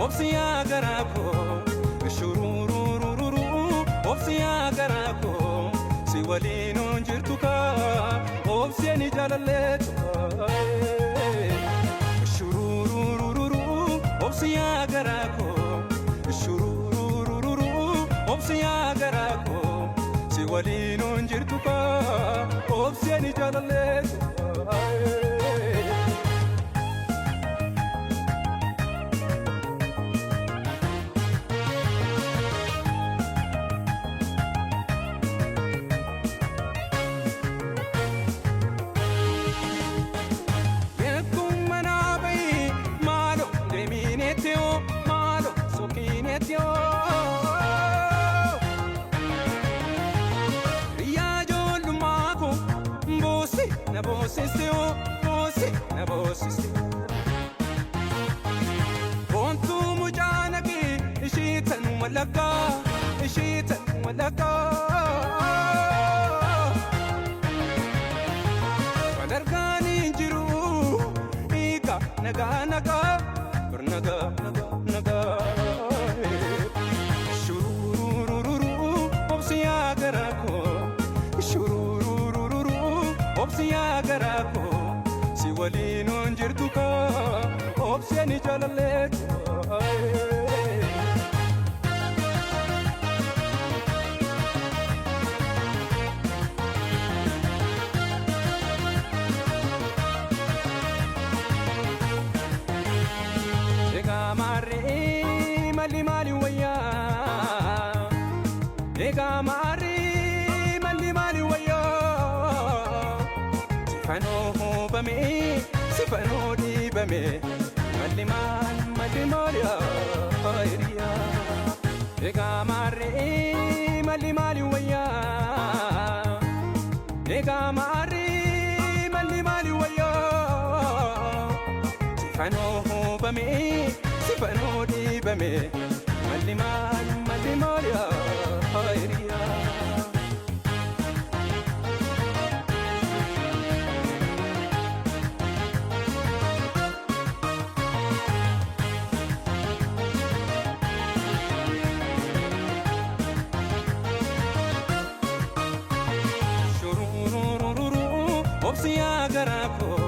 obsiyaa garaa koo shurururururu obsiyaa garaa koo si waliinuun jirtu kaa obseeni jaalalleetu shurururururu obsiyaa garaa koo shurururururu obsiyaa garaa koo si waliinuun jirtu kaa obseeni jaalalleetu malo sokinetio riajo lumako bosi na bosisteo kontu mujanaki ishitan walaka wadargani jiru ika naga shururururu obsiyaa garaa koo shururururu obsiyaa garaa koo si waliinuun jirtu kaa obseeni jaalalleetu mali waya ega mari mali waya sifano di bame mali ya khairia ega mari mali waya ega mari mali waya sifano di bame mali ya khairia shururururu obsiyaa garaa koo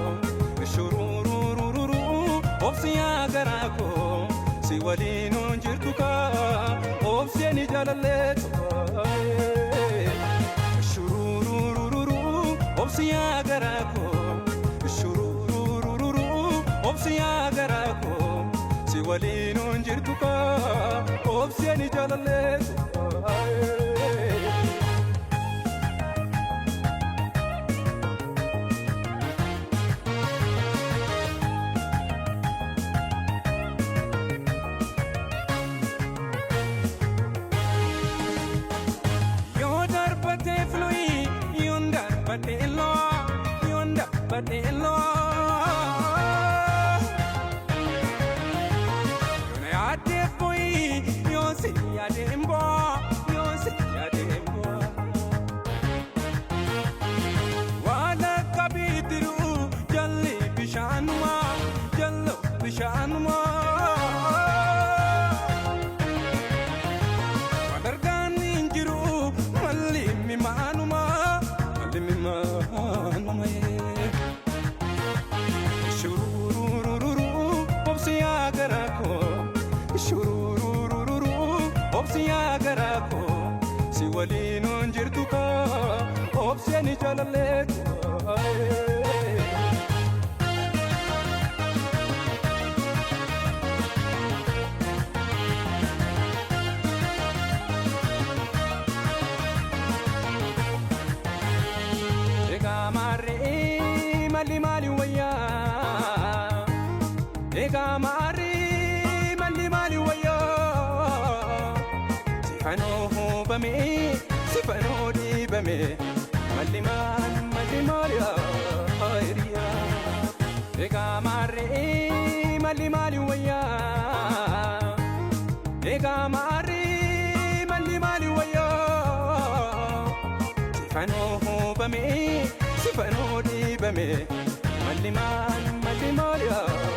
shururururu obsiyaa garaa koo si waliinuun jirtu kaa obseeni jaalalleetu shururururu obsiyaa garaa koo shururururu obsiyaa garaa koo si waliinuun jirtu kaa obseeni jaalalleetu Badelo yone ade boy yose yadembo wala kabidru jalli bishanwa wadargani jiru malli mimanuma shururururu obsiyaa garaa koo shururururu obsiyaa garaa koo si waliinuun jirtu kaa obseeni jaalalleetu mali waya ega mari mali waya sifano di bame mali ya khairia ega mari mali waya ega mari mali waya sifano di bame mali ya